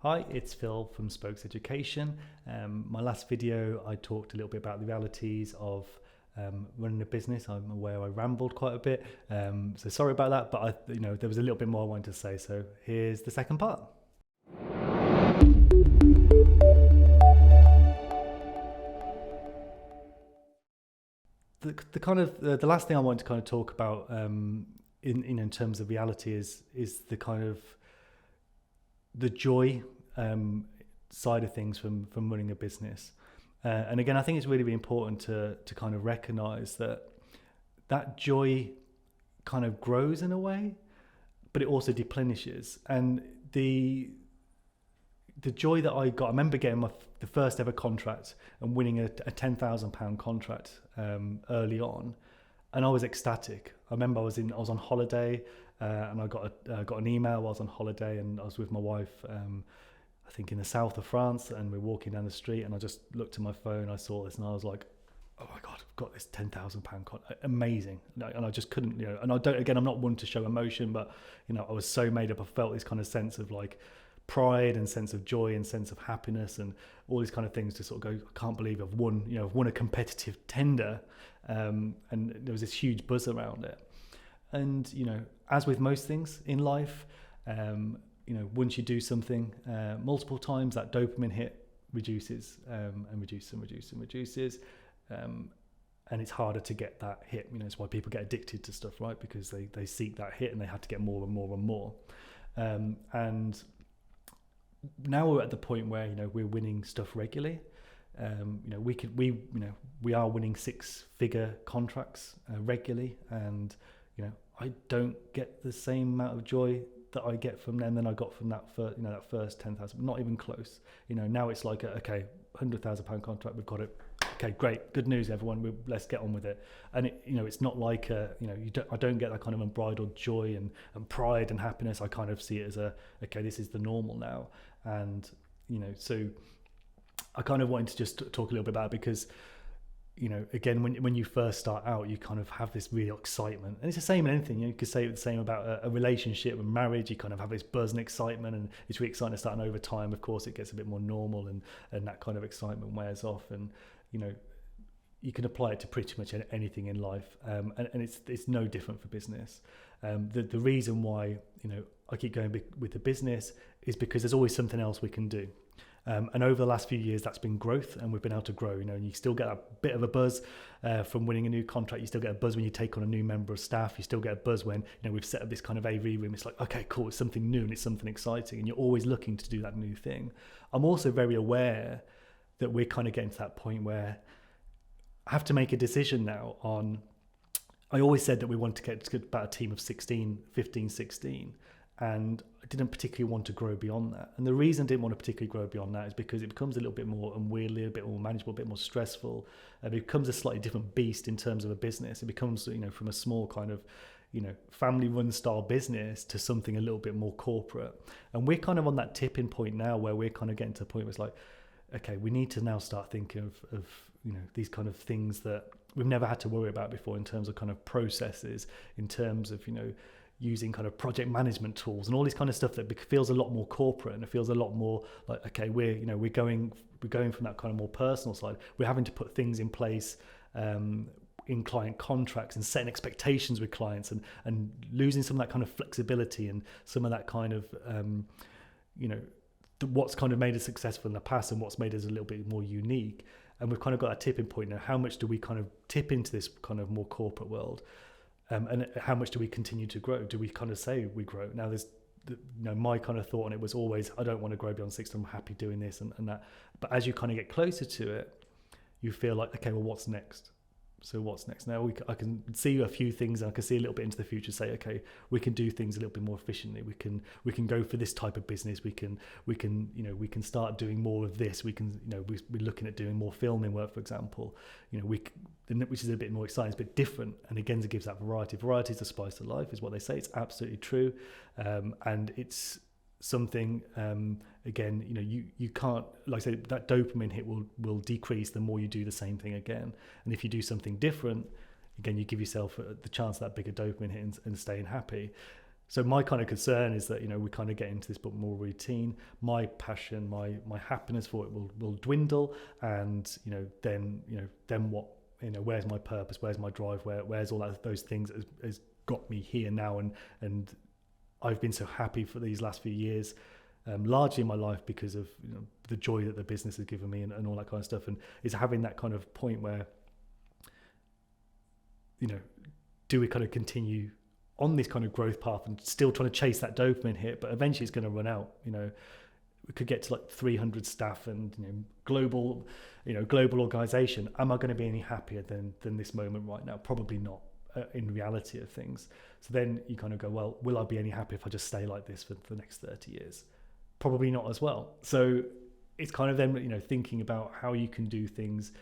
Hi, it's Phil from Spokes Education. My last video, I talked a little bit about the realities of running a business. I'm aware I rambled quite a bit, so sorry about that. But there was a little bit more I wanted to say. So here's the second part. The last thing I want to kind of talk about in terms of reality is the kind of the joy side of things from running a business. And again, I think it's really, really important to kind of recognize that joy kind of grows in a way, but it also deplenishes. And the joy that I got, I remember getting the first ever contract and winning a £10,000 contract early on, and I was ecstatic. I remember I was on holiday, and I got an email while I was on holiday, and I was with my wife, I think in the south of France, and we're walking down the street, and I just looked at my phone, I saw this, and I was like, oh my God, I've got this £10,000 contract, amazing. And I just couldn't, and I'm not one to show emotion, but I was so made up. I felt this kind of sense of like pride and sense of joy and sense of happiness and all these kind of things to sort of go, I can't believe I've won a competitive tender, and there was this huge buzz around it. And as with most things in life, once you do something multiple times, that dopamine hit reduces and reduces, and it's harder to get that hit. It's why people get addicted to stuff, right? Because they seek that hit and they have to get more and more and more. And now we're at the point where we're winning stuff regularly. We are winning 6-figure contracts regularly, and I don't get the same amount of joy that I get from them than I got from that first 10,000. Not even close. Now it's like £100,000 contract. We've got it. Okay, great, good news, everyone. Let's get on with it. And it's not like I don't get that kind of unbridled joy and pride and happiness. I kind of see it as this is the normal now. And so I kind of wanted to just talk a little bit about it because again, when you first start out, you kind of have this real excitement, and it's the same in anything. You could say the same about a relationship and marriage. You kind of have this buzz and excitement, and it's really exciting to start. And over time, of course, it gets a bit more normal, and that kind of excitement wears off. And you can apply it to pretty much anything in life, and it's no different for business. The reason why I keep going with the business is because there's always something else we can do. And over the last few years, that's been growth, and we've been able to grow. And you still get a bit of a buzz from winning a new contract. You still get a buzz when you take on a new member of staff. You still get a buzz when we've set up this kind of AV room. It's like, okay, cool, it's something new and it's something exciting, and you're always looking to do that new thing. I'm also very aware that we're kind of getting to that point where I have to make a decision now on. I always said that we want to get to about a team of 15, 16, and I didn't particularly want to grow beyond that. And the reason I didn't want to particularly grow beyond that is because it becomes a little bit more unwieldy, a bit more manageable, a bit more stressful. It becomes a slightly different beast in terms of a business. It becomes, from a small kind of, family-run style business to something a little bit more corporate. And we're kind of on that tipping point now where we're kind of getting to the point where it's like, okay, we need to now start thinking of these kind of things that we've never had to worry about before in terms of kind of processes, in terms of, using kind of project management tools and all this kind of stuff that feels a lot more corporate, and it feels a lot more like, okay, we're going from that kind of more personal side. We're having to put things in place in client contracts and setting expectations with clients, and losing some of that kind of flexibility and some of that kind of what's kind of made us successful in the past and what's made us a little bit more unique. And we've kind of got a tipping point now. How much do we kind of tip into this kind of more corporate world? And how much do we continue to grow? Do we kind of say we grow? Now there's, my kind of thought on it was always, I don't want to grow beyond 60. I'm happy doing this and that. But as you kind of get closer to it, you feel like, okay, well, what's next? So what's next? Now I can see a few things, and I can see a little bit into the future. Say, okay, we can do things a little bit more efficiently. We can go for this type of business. We can start doing more of this. We can we're looking at doing more filming work, for example. Which is a bit more exciting, it's a bit different. And again, it gives that variety. Variety is the spice of life, is what they say. It's absolutely true, and it's something. Again, you can't, like I say, that dopamine hit will decrease the more you do the same thing again. And if you do something different, again, you give yourself the chance of that bigger dopamine hit and staying happy. So my kind of concern is that, we kind of get into this but more routine. My passion, my happiness for it will dwindle, and then what? Where's my purpose? Where's my drive? Where's all those things has got me here now? And I've been so happy for these last few years, largely in my life because of the joy that the business has given me and all that kind of stuff. And it's having that kind of point where, do we kind of continue on this kind of growth path and still trying to chase that dopamine hit, but eventually it's going to run out. We could get to like 300 staff and global organization. Am I going to be any happier than this moment right now? Probably not, in reality of things. So then you kind of go, well, will I be any happier if I just stay like this for the next 30 years? Probably not as well. So it's kind of then thinking about how you can do things.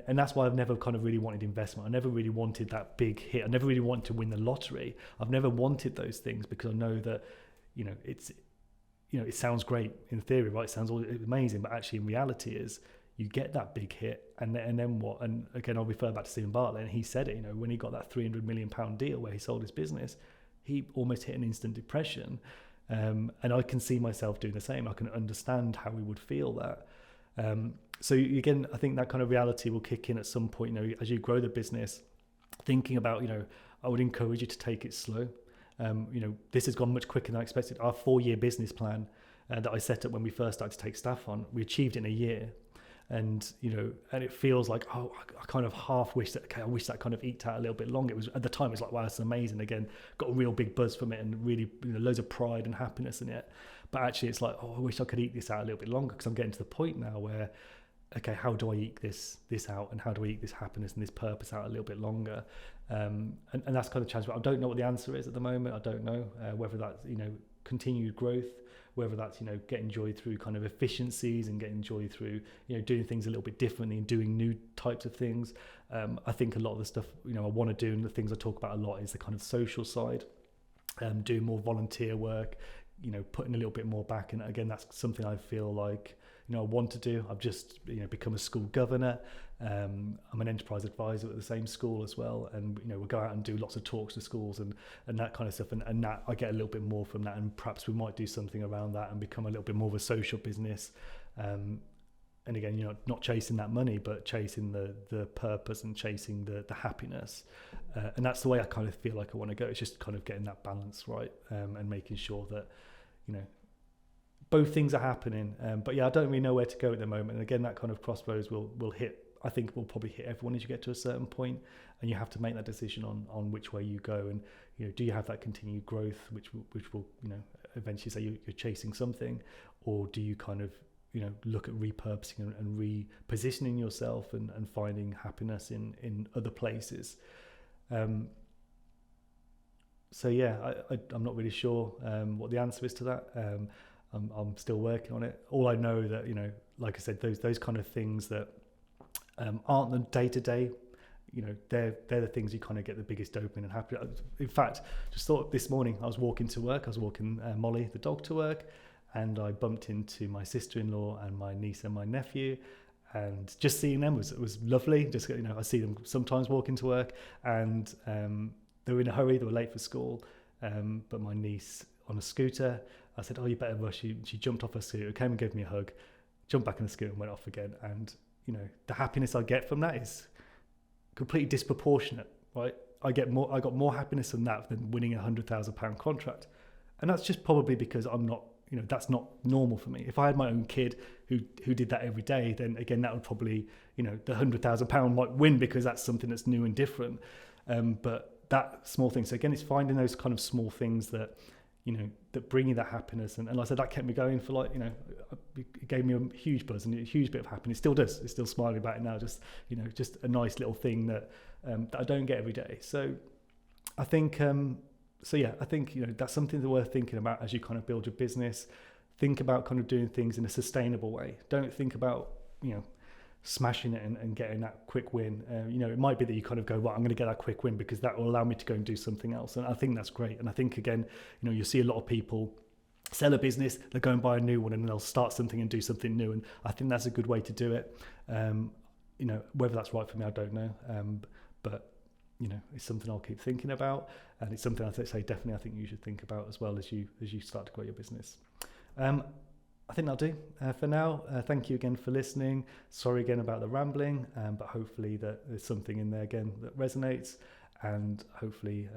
And that's why I've never kind of really wanted investment. I never really wanted that big hit. I never really wanted to win the lottery. I've never wanted those things because I know that, it sounds great in theory, right? It sounds all amazing, but actually in reality is you get that big hit and then what? And again, I'll refer back to Stephen Bartlett, and he said it, when he got that £300 million deal where he sold his business, he almost hit an instant depression. And I can see myself doing the same. I can understand how we would feel that. So again, I think that kind of reality will kick in at some point, as you grow the business, thinking about, I would encourage you to take it slow. This has gone much quicker than I expected. Our 4-year business plan that I set up when we first started to take staff on, we achieved it in a year. And, and it feels like, I kind of half wish that, I wish that kind of eked out a little bit longer. It was, at the time, it was like, wow, it's amazing. Again, got a real big buzz from it and really, loads of pride and happiness in it. But actually it's like, I wish I could eke this out a little bit longer, because I'm getting to the point now where, okay, how do I eke this out, and how do I eke this happiness and this purpose out a little bit longer? And that's kind of the challenge. But I don't know what the answer is at the moment. I don't know whether that's, continued growth, whether that's, getting joy through kind of efficiencies and getting joy through, doing things a little bit differently and doing new types of things. I think a lot of the stuff, I want to do, and the things I talk about a lot, is the kind of social side, doing more volunteer work, putting a little bit more back. And again, that's something I feel like, I want to do. I've just, become a school governor. I'm an enterprise advisor at the same school as well. And, we'll go out and do lots of talks to schools and that kind of stuff. And that I get a little bit more from that. And perhaps we might do something around that and become a little bit more of a social business. And again, not chasing that money, but chasing the purpose and chasing the happiness. And that's the way I kind of feel like I want to go. It's just kind of getting that balance right, and making sure that, both things are happening. But yeah, I don't really know where to go at the moment. And again, that kind of crossroads will hit, I think will probably hit everyone as you get to a certain point, and you have to make that decision on which way you go. And, do you have that continued growth, which will, eventually say you're chasing something, or do you kind of, look at repurposing and repositioning yourself and finding happiness in other places. So yeah, I'm not really sure what the answer is to that. I'm still working on it. All I know that, like I said, those kind of things that aren't the day-to-day, they're the things you kind of get the biggest dopamine and happiness. In fact, just thought this morning, I was walking Molly, the dog, to work, and I bumped into my sister-in-law and my niece and my nephew, and just seeing them was lovely. Just, I see them sometimes walking to work, and they were in a hurry, they were late for school, but my niece on a scooter, I said, oh, you better rush. She jumped off her scooter, came and gave me a hug, jumped back in the scooter and went off again. And, the happiness I get from that is completely disproportionate, right? I got more happiness from that than winning £100,000 contract. And that's just probably because I'm not, that's not normal for me. If I had my own kid who did that every day, then again, that would probably, the £100,000 might win, because that's something that's new and different. But that small thing. So again, it's finding those kind of small things that, that bring you that happiness. And like I said, that kept me going for it gave me a huge buzz and a huge bit of happiness. It still does. It's still smiling about it now. Just, just a nice little thing that I don't get every day. So I think, I think, that's something that's worth thinking about as you kind of build your business. Think about kind of doing things in a sustainable way. Don't think about, smashing it and getting that quick win. It might be that you kind of go, well, I'm going to get that quick win because that will allow me to go and do something else. And I think that's great. And I think, again, you see a lot of people sell a business, they'll go and buy a new one, and they'll start something and do something new. And I think that's a good way to do it. Whether that's right for me, I don't know. But it's something I'll keep thinking about, and it's something I think you should think about as well as you start to grow your business. I think that'll do for now. Thank you again for listening. Sorry again about the rambling, but hopefully that there's something in there again that resonates, and hopefully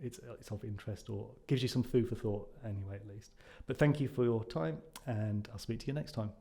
it's of interest or gives you some food for thought anyway, at least. But thank you for your time, and I'll speak to you next time.